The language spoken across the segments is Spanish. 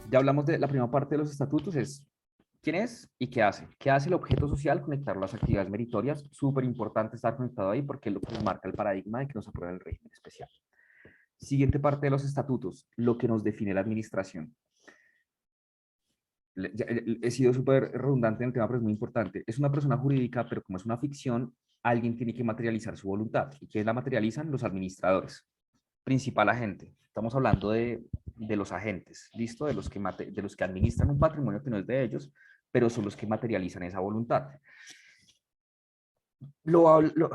Ya hablamos de la primera parte de los estatutos, es quién es y qué hace. ¿Qué hace el objeto social? Conectar las actividades meritorias. Súper importante estar conectado ahí porque es lo que nos marca el paradigma de que nos aprueba el régimen especial. Siguiente parte de los estatutos, lo que nos define la administración. He sido súper redundante en el tema, pero es muy importante. Es una persona jurídica, pero como es una ficción, alguien tiene que materializar su voluntad. ¿Y quiénes la materializan? Los administradores. Principal agente. Estamos hablando de los agentes, ¿listo? De los que administran un patrimonio que no es de ellos, pero son los que materializan esa voluntad. Lo, lo,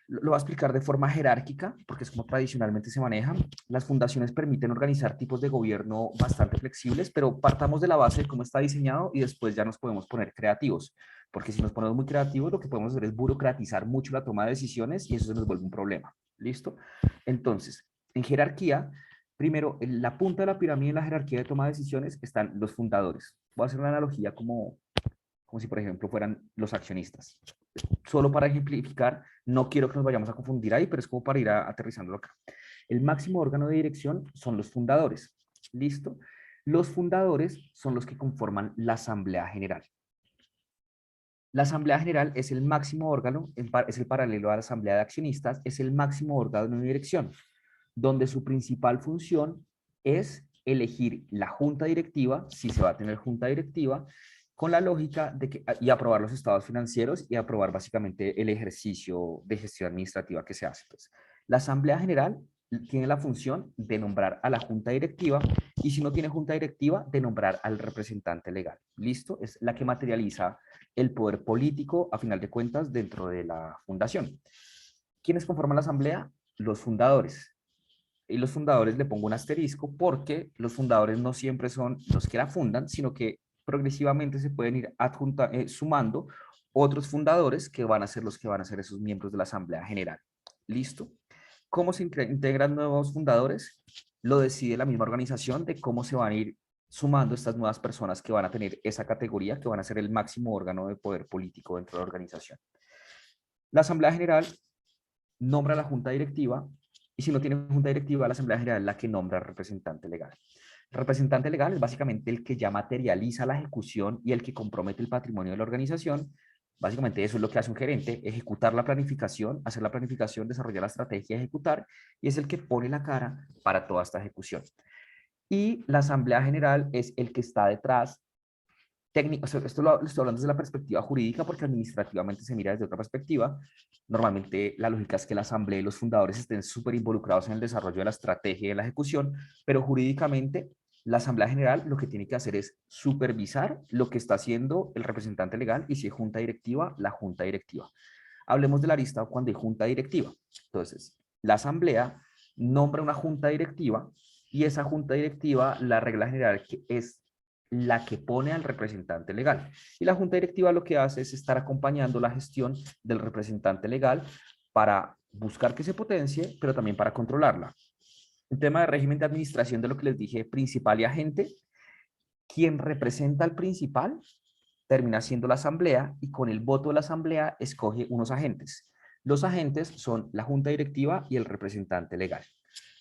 lo voy a explicar de forma jerárquica, porque es como tradicionalmente se maneja. Las fundaciones permiten organizar tipos de gobierno bastante flexibles, pero partamos de la base de cómo está diseñado y después ya nos podemos poner creativos, porque si nos ponemos muy creativos, lo que podemos hacer es burocratizar mucho la toma de decisiones y eso se nos vuelve un problema. ¿Listo? Entonces, en jerarquía, primero, en la punta de la pirámide en la jerarquía de toma de decisiones están los fundadores. Voy a hacer una analogía como si, por ejemplo, fueran los accionistas. Solo para ejemplificar, no quiero que nos vayamos a confundir ahí, pero es como para ir aterrizándolo acá. El máximo órgano de dirección son los fundadores. ¿Listo? Los fundadores son los que conforman la Asamblea General. La Asamblea General es el máximo órgano, es el paralelo a la Asamblea de Accionistas, es el máximo órgano de dirección, donde su principal función es elegir la junta directiva, si se va a tener junta directiva, con la lógica de que, y aprobar los estados financieros y aprobar básicamente el ejercicio de gestión administrativa que se hace. Entonces, la Asamblea General tiene la función de nombrar a la junta directiva y si no tiene junta directiva, de nombrar al representante legal. ¿Listo? Es la que materializa el poder político, a final de cuentas, dentro de la fundación. ¿Quiénes conforman la asamblea? Los fundadores. Y los fundadores le pongo un asterisco porque los fundadores no siempre son los que la fundan, sino que progresivamente se pueden ir sumando otros fundadores que van a ser los que van a ser esos miembros de la Asamblea General. ¿Listo? ¿Cómo se integran nuevos fundadores? Lo decide la misma organización de cómo se van a ir sumando estas nuevas personas que van a tener esa categoría, que van a ser el máximo órgano de poder político dentro de la organización. La Asamblea General nombra la junta directiva y si no tiene junta directiva, la Asamblea General es la que nombra al representante legal. El representante legal es básicamente el que ya materializa la ejecución y el que compromete el patrimonio de la organización. Básicamente eso es lo que hace un gerente, ejecutar la planificación, hacer la planificación, desarrollar la estrategia, ejecutar, y es el que pone la cara para toda esta ejecución. Y la Asamblea General es el que está detrás técnico, esto lo estoy hablando desde la perspectiva jurídica porque administrativamente se mira desde otra perspectiva. Normalmente la lógica es que la asamblea y los fundadores estén súper involucrados en el desarrollo de la estrategia y de la ejecución, pero jurídicamente la asamblea general lo que tiene que hacer es supervisar lo que está haciendo el representante legal y si es junta directiva, la junta directiva. Hablemos de la arista cuando hay junta directiva. Entonces, la asamblea nombra una junta directiva y esa junta directiva, la regla general es la que pone al representante legal. Y la junta directiva lo que hace es estar acompañando la gestión del representante legal para buscar que se potencie, pero también para controlarla. El tema de régimen de administración de lo que les dije, principal y agente, quien representa al principal termina siendo la asamblea y con el voto de la asamblea escoge unos agentes. Los agentes son la junta directiva y el representante legal.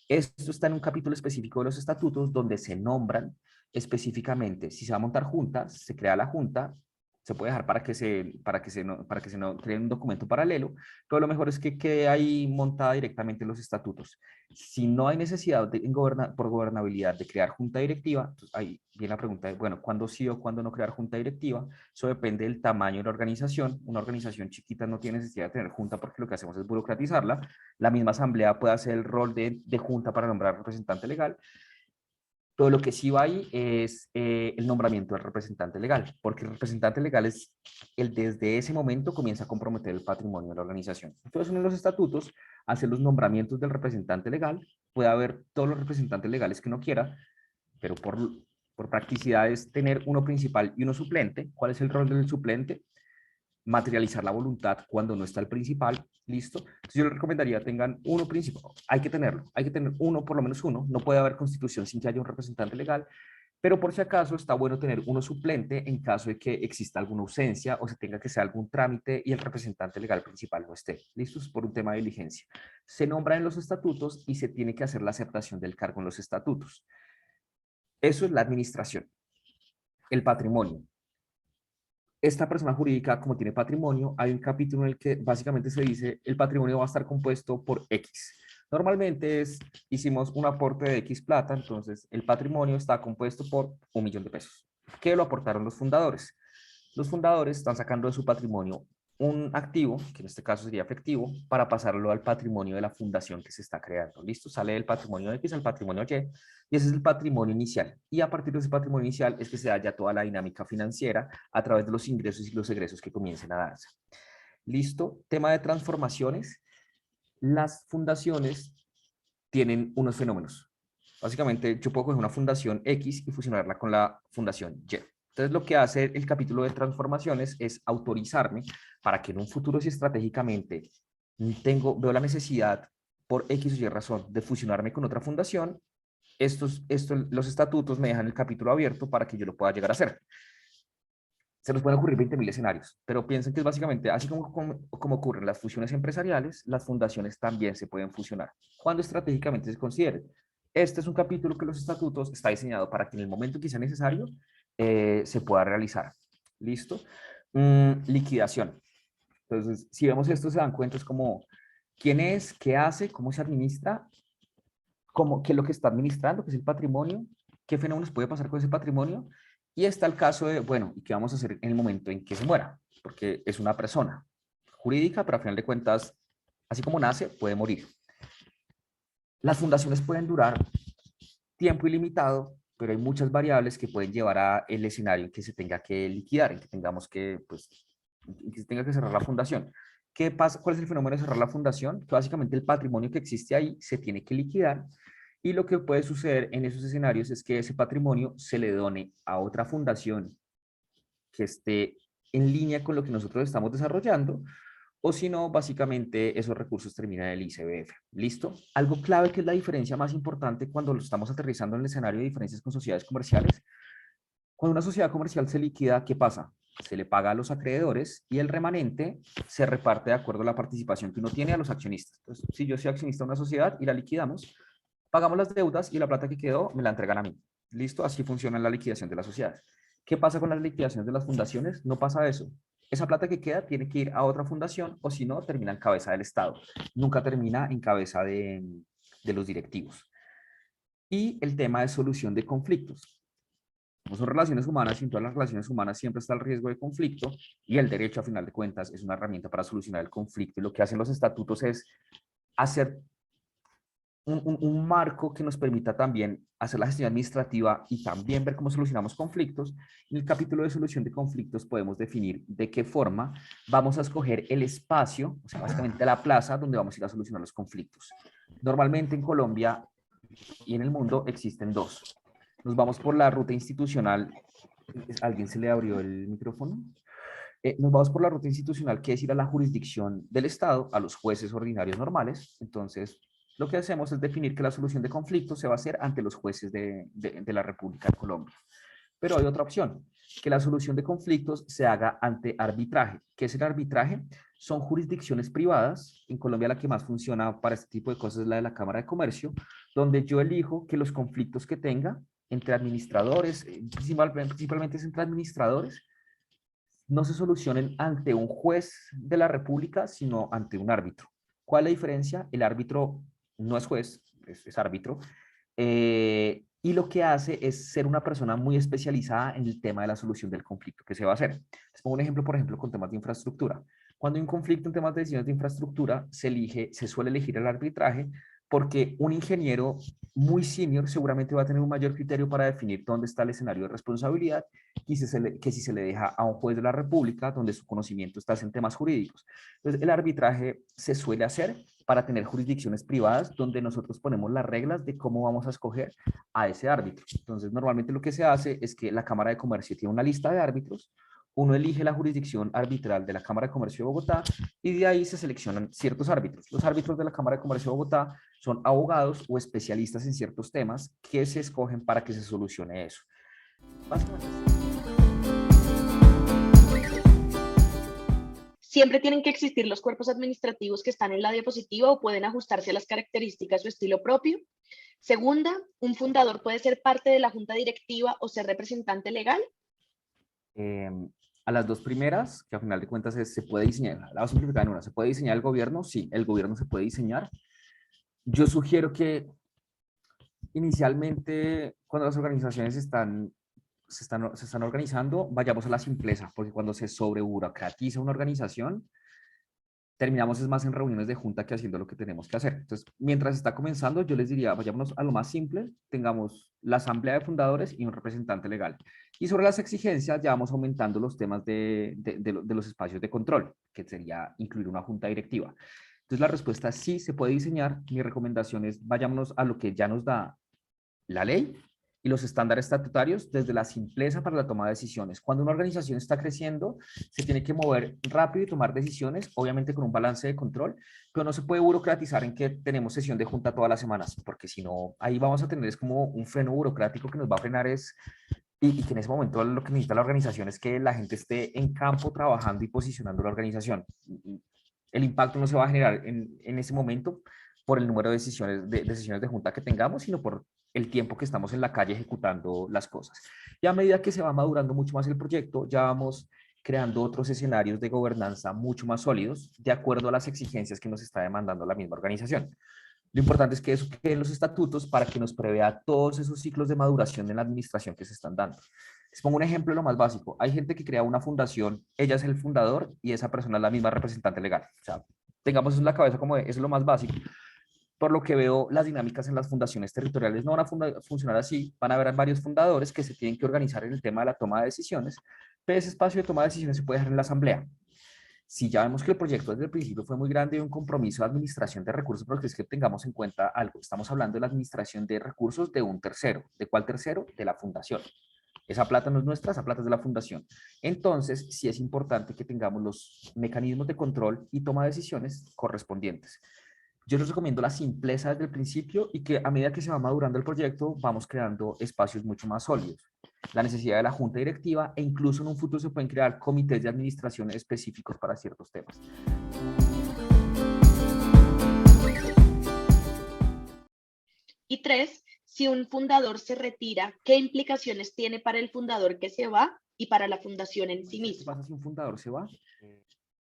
Esto está en un capítulo específico de los estatutos donde se nombran específicamente si se va a montar juntas, se crea la junta, se puede dejar para que se no cree un documento paralelo, pero lo mejor es que quede ahí montada directamente en los estatutos. Si no hay necesidad por gobernabilidad de crear junta directiva, entonces ahí viene la pregunta de, bueno, ¿cuándo sí o cuándo no crear junta directiva? Eso depende del tamaño de la organización. Una organización chiquita no tiene necesidad de tener junta porque lo que hacemos es burocratizarla. La misma asamblea puede hacer el rol de junta para nombrar representante legal. Todo lo que sí va ahí es el nombramiento del representante legal, porque el representante legal es el desde ese momento comienza a comprometer el patrimonio de la organización. Entonces, en los estatutos hace los nombramientos del representante legal, puede haber todos los representantes legales que uno quiera, pero por practicidad es tener uno principal y uno suplente. ¿Cuál es el rol del suplente? Materializar la voluntad cuando no está el principal, ¿listo? Entonces yo les recomendaría tengan uno principal, hay que tenerlo, hay que tener uno, por lo menos uno, no puede haber constitución sin que haya un representante legal, pero por si acaso está bueno tener uno suplente en caso de que exista alguna ausencia o se tenga que hacer algún trámite y el representante legal principal no esté, ¿listos? Por un tema de diligencia. Se nombra en los estatutos y se tiene que hacer la aceptación del cargo en los estatutos. Eso es la administración. El patrimonio. Esta persona jurídica, como tiene patrimonio, hay un capítulo en el que básicamente se dice el patrimonio va a estar compuesto por X. Normalmente hicimos un aporte de X plata, entonces el patrimonio está compuesto por 1.000.000 de pesos. ¿Qué lo aportaron los fundadores? Los fundadores están sacando de su patrimonio un activo, que en este caso sería efectivo, para pasarlo al patrimonio de la fundación que se está creando. ¿Listo? Sale del patrimonio X al patrimonio Y, y ese es el patrimonio inicial. Y a partir de ese patrimonio inicial es que se da ya toda la dinámica financiera a través de los ingresos y los egresos que comiencen a darse. ¿Listo? Tema de transformaciones. Las fundaciones tienen unos fenómenos. Básicamente, yo puedo coger una fundación X y fusionarla con la fundación Y. Entonces, lo que hace el capítulo de transformaciones es autorizarme para que en un futuro, si estratégicamente veo la necesidad por X o Y razón de fusionarme con otra fundación, los estatutos me dejan el capítulo abierto para que yo lo pueda llegar a hacer. Se nos pueden ocurrir 20.000 escenarios, pero piensen que es básicamente, así como ocurren las fusiones empresariales, las fundaciones también se pueden fusionar, cuando estratégicamente se considere. Este es un capítulo que los estatutos está diseñado para que en el momento que sea necesario se pueda realizar. ¿Listo? Liquidación. Entonces, si vemos esto, se dan cuenta, es como quién es, qué hace, cómo se administra, qué es lo que está administrando, qué es el patrimonio, qué fenómenos puede pasar con ese patrimonio. Y está el caso de, bueno, ¿y qué vamos a hacer en el momento en que se muera? Porque es una persona jurídica, pero a final de cuentas, así como nace, puede morir. Las fundaciones pueden durar tiempo ilimitado, pero hay muchas variables que pueden llevar a el escenario en que se tenga que liquidar, en que tengamos que, pues, en que se tenga que cerrar la fundación. ¿Qué pasa? ¿Cuál es el fenómeno de cerrar la fundación? Que básicamente el patrimonio que existe ahí se tiene que liquidar, y lo que puede suceder en esos escenarios es que ese patrimonio se le done a otra fundación que esté en línea con lo que nosotros estamos desarrollando, o si no, básicamente esos recursos terminan en el ICBF. ¿Listo? Algo clave que es la diferencia más importante cuando lo estamos aterrizando en el escenario de diferencias con sociedades comerciales. Cuando una sociedad comercial se liquida, ¿qué pasa? Se le paga a los acreedores y el remanente se reparte de acuerdo a la participación que uno tiene a los accionistas. Entonces, si yo soy accionista de una sociedad y la liquidamos, pagamos las deudas y la plata que quedó me la entregan a mí. ¿Listo? Así funciona la liquidación de las sociedades. ¿Qué pasa con las liquidaciones de las fundaciones? No pasa eso. Esa plata que queda tiene que ir a otra fundación, o si no, termina en cabeza del Estado. Nunca termina en cabeza de los directivos. Y el tema de solución de conflictos. No son relaciones humanas, y en todas las relaciones humanas siempre está el riesgo de conflicto, y el derecho, a final de cuentas, es una herramienta para solucionar el conflicto. Y lo que hacen los estatutos es hacer un marco que nos permita también hacer la gestión administrativa y también ver cómo solucionamos conflictos. En el capítulo de solución de conflictos podemos definir de qué forma vamos a escoger el espacio, o sea, básicamente la plaza donde vamos a ir a solucionar los conflictos. Normalmente en Colombia y en el mundo existen dos. Nos vamos por la ruta institucional. ¿Alguien se le abrió el micrófono? Nos vamos por la ruta institucional, que es ir a la jurisdicción del Estado, a los jueces ordinarios normales. Entonces, lo que hacemos es definir que la solución de conflictos se va a hacer ante los jueces de la República de Colombia. Pero hay otra opción, que la solución de conflictos se haga ante arbitraje. ¿Qué es el arbitraje? Son jurisdicciones privadas. En Colombia la que más funciona para este tipo de cosas es la de la Cámara de Comercio, donde yo elijo que los conflictos que tenga entre administradores, principalmente es entre administradores, no se solucionen ante un juez de la República, sino ante un árbitro. ¿Cuál es la diferencia? El árbitro no es juez, es árbitro, y lo que hace es ser una persona muy especializada en el tema de la solución del conflicto que se va a hacer. Les pongo un ejemplo, por ejemplo, con temas de infraestructura. Cuando hay un conflicto en temas de decisiones de infraestructura, se suele elegir el arbitraje, porque un ingeniero muy senior seguramente va a tener un mayor criterio para definir dónde está el escenario de responsabilidad que si se le deja a un juez de la República, donde su conocimiento está en temas jurídicos. Entonces, el arbitraje se suele hacer para tener jurisdicciones privadas donde nosotros ponemos las reglas de cómo vamos a escoger a ese árbitro. Entonces, normalmente lo que se hace es que la Cámara de Comercio tiene una lista de árbitros, uno elige la jurisdicción arbitral de la Cámara de Comercio de Bogotá y de ahí se seleccionan ciertos árbitros. Los árbitros de la Cámara de Comercio de Bogotá son abogados o especialistas en ciertos temas que se escogen para que se solucione eso. Básicamente. ¿Siempre tienen que existir los cuerpos administrativos que están en la diapositiva o pueden ajustarse a las características o estilo propio? Segunda, un fundador puede ser parte de la junta directiva o ser representante legal. A las dos primeras, que al final de cuentas se puede diseñar, la voy a simplificar en una, ¿se puede diseñar el gobierno? Sí, el gobierno se puede diseñar. Yo sugiero que inicialmente, cuando las organizaciones se están organizando, vayamos a la simpleza, porque cuando se sobreburocratiza una organización, terminamos es más en reuniones de junta que haciendo lo que tenemos que hacer. Entonces, mientras está comenzando, yo les diría, vayámonos a lo más simple, tengamos la asamblea de fundadores y un representante legal. Y sobre las exigencias, ya vamos aumentando los temas de los espacios de control, que sería incluir una junta directiva. Entonces, la respuesta es sí, se puede diseñar. Mi recomendación es, vayámonos a lo que ya nos da la ley y los estándares estatutarios desde la simpleza para la toma de decisiones. Cuando una organización está creciendo, se tiene que mover rápido y tomar decisiones, obviamente con un balance de control, pero no se puede burocratizar en que tenemos sesión de junta todas las semanas, porque si no, ahí vamos a tener es como un freno burocrático que nos va a frenar y que en ese momento lo que necesita la organización es que la gente esté en campo trabajando y posicionando la organización. El impacto no se va a generar en ese momento por el número de sesiones de junta que tengamos, sino por el tiempo que estamos en la calle ejecutando las cosas. Y a medida que se va madurando mucho más el proyecto, ya vamos creando otros escenarios de gobernanza mucho más sólidos, de acuerdo a las exigencias que nos está demandando la misma organización. Lo importante es que eso quede en los estatutos para que nos prevea todos esos ciclos de maduración en la administración que se están dando. Les pongo un ejemplo de lo más básico. Hay gente que crea una fundación, ella es el fundador y esa persona es la misma representante legal. O sea, tengamos eso en la cabeza como de, eso es lo más básico. Por lo que veo, las dinámicas en las fundaciones territoriales no van a funcionar así. Van a haber varios fundadores que se tienen que organizar en el tema de la toma de decisiones, pero ese espacio de toma de decisiones se puede dejar en la asamblea. Si ya vemos que el proyecto desde el principio fue muy grande y un compromiso de administración de recursos, porque es que tengamos en cuenta algo, estamos hablando de la administración de recursos de un tercero. ¿De cuál tercero? De la fundación. Esa plata no es nuestra, esa plata es de la fundación. Entonces, sí es importante que tengamos los mecanismos de control y toma de decisiones correspondientes. Yo les recomiendo la simpleza desde el principio y que a medida que se va madurando el proyecto, vamos creando espacios mucho más sólidos. La necesidad de la junta directiva e incluso en un futuro se pueden crear comités de administración específicos para ciertos temas. Y tres, si un fundador se retira, ¿qué implicaciones tiene para el fundador que se va y para la fundación en sí ¿Qué misma? pasa si un fundador se va?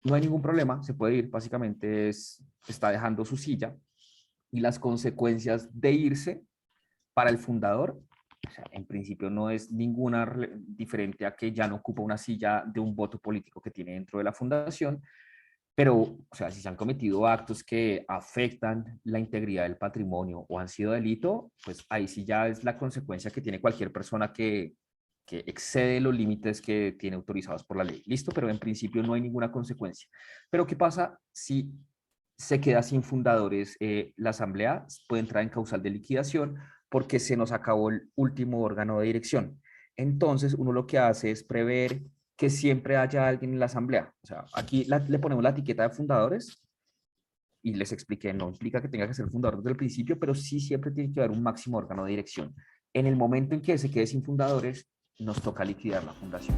No hay ningún problema, se puede ir, básicamente está dejando su silla y las consecuencias de irse para el fundador, o sea, en principio no es ninguna diferente a que ya no ocupa una silla de un voto político que tiene dentro de la fundación, pero, o sea, si se han cometido actos que afectan la integridad del patrimonio o han sido delito, pues ahí sí ya es la consecuencia que tiene cualquier persona que excede los límites que tiene autorizados por la ley. Listo, pero en principio no hay ninguna consecuencia. Pero ¿qué pasa si se queda sin fundadores? La asamblea puede entrar en causal de liquidación porque se nos acabó el último órgano de dirección. Entonces, uno lo que hace es prever que siempre haya alguien en la asamblea. O sea, aquí le ponemos la etiqueta de fundadores y les expliqué, no implica que tenga que ser fundador desde el principio, pero sí siempre tiene que haber un máximo órgano de dirección. En el momento en que se quede sin fundadores, nos toca liquidar la fundación.